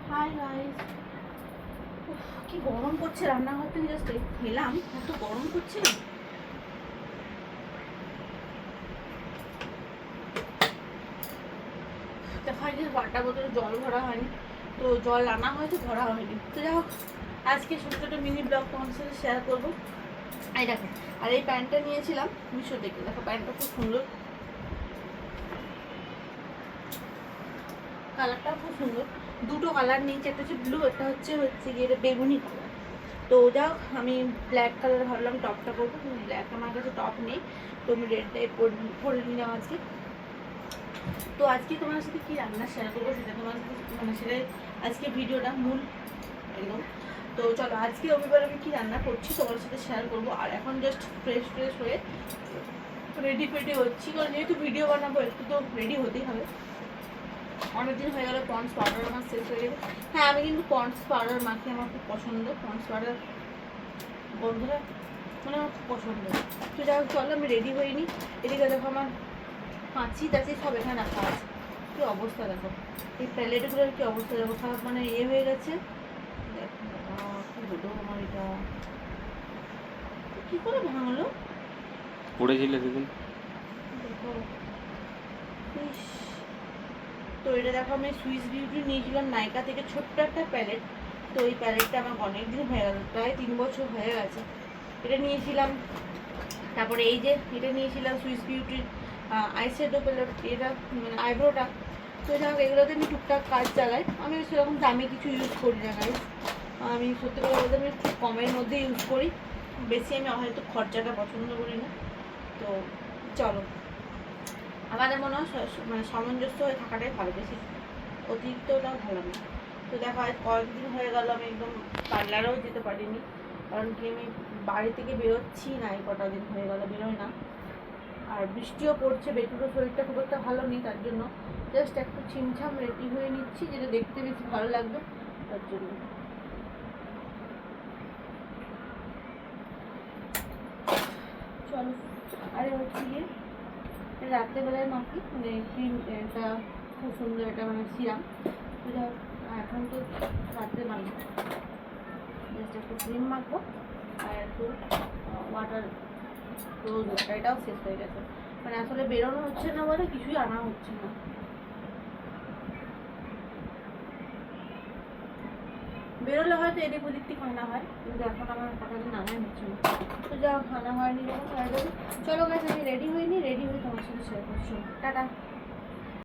Hi guys, কি গরম করছে রান্নাঘর থেকে জাস্ট খেলাম, এত গরম করছে না। দেখা যায় ওয়াটার বোতলে জল ভরা হয়নি, তো জল আনা হয়তো ভরা হয়নি। তো যাই হোক, আজকে ছোটো ছোটো মিনি ব্লগ তোমাদের সাথে শেয়ার করবো। এই দেখো, আর এই প্যান্টটা নিয়েছিলাম মিশো থেকে। দেখো প্যান্টটা খুব সুন্দর, কালারটাও খুব সুন্দর। দুটো কালার নিয়েছি, একটা হচ্ছে ব্লু, একটা হচ্ছে গিয়ে বেগুনি কালার। তো যাও, আমি ব্ল্যাক কালার ভাবলাম টপটা করবো, কিন্তু ব্ল্যাক আমার কাছে টপ নেই, তো আমি রেডটাই পরে নিলাম আজকে। তো আজকে তোমার সাথে কী রান্না শেয়ার করবো সেটা তোমার সাথে, মানে সেটাই আজকে ভিডিওটা মূল একদম। তো চলো, আজকে রবিবার আমি কী রান্না করছি তোমার সাথে শেয়ার করবো। আর এখন জাস্ট ফ্রেশ হয়ে রেডি ফেডি হচ্ছি, কারণ যেহেতু ভিডিও বানাবো একটু তো রেডি হতেই হবে। অনেকদিন হয়ে গেল পন্ডস পাউডার আমার শেষ হয়ে গেছে। হ্যাঁ, আমি কিন্তু পন্ডস পাউডার মাখি, আমার খুব পছন্দ পন্ডস পাউডার, বন্ধুরা মানে আমার খুব পছন্দ। তো যাই হোক, চলো আমি রেডি হইনি। এদিকে দেখো আমার কাঁচি টাচি সব এখানে রাখা আছে। কী অবস্থা দেখো, এই প্যালেটগুলোর কী অবস্থা দেখো, সব মানে হয়ে গেছে। দেখো কী হলো আমার এটা, কী করে ভাঙলো পড়েছিল সেদিন। দেখো। ইস, তো এটা দেখো আমি সুইস বিউটি নিয়েছিলাম নাইকা থেকে, ছোট্ট একটা প্যালেট। তো এই প্যালেটটা আমার অনেক দিন হয়ে গেল, প্রায় 3 বছর হয়ে গেছে। এটা নিয়েছিলাম। তারপরে এই যে এটা নিয়েছিলাম সুইস বিউটির আইশ্যাডো প্যালেট, এটা মানে আইব্রোটা। তো যাই হোক, এগুলোতে আমি টুকটাক কাজ চালাই, আমি সেরকম দামি কিছু ইউজ করি না গাইস। আমি সত্যি কথা বলতে আমি খুব কমের মধ্যে ইউজ করি, বেশি আমি হয়তো খরচাটা পছন্দ করি না। তো চলো, আমাদের মনে হয় মানে সামঞ্জস্য হয়ে থাকাটাই ভালো, বেশি অতিরিক্তটাও ভালো না। তো দেখো, আজ কয়েকদিন হয়ে গেল আমি একদম পার্লারেও যেতে পারিনি, কারণ কি আমি বাড়ি থেকে বেরোচ্ছি না, এই কটা দিন হয়ে গেল বেরোয় না। আর বৃষ্টিও পড়ছে, বেটুরও শরীরটা খুব একটা ভালো নেই, তার জন্য জাস্ট একটু ছিমছাম রেডি হয়ে নিচ্ছি, যেটা দেখতে বেশি ভালো লাগবে তার জন্য। চলো, আরে হচ্ছে গিয়ে রাত্রেবেলায় মাখি, মানে ক্রিম, এটা খুব সুন্দর, এটা মানে সিরাম। তো যাই, এখন তো রাত্রে মাখবো, জাস্ট একটু ক্রিম মাখবো আর একটু ওয়াটার, রোজ ওয়াটার, এটাও শেষ হয়ে গেছে। মানে আসলে বেরোনো হচ্ছে না বলে কিছুই আনা হচ্ছে না। বেরোলে হয়তো এদিক ওদিক থেকে আনা হয়, কিন্তু এখন আমার কথা দিন আনাই হচ্ছে না। তো যা আনা হয়নি যখন হয়ে যাবে। চলো গাইস, আমি রেডি হইনি, রেডি হয়ে তোমার সাথে শেয়ার করছি। টাটা।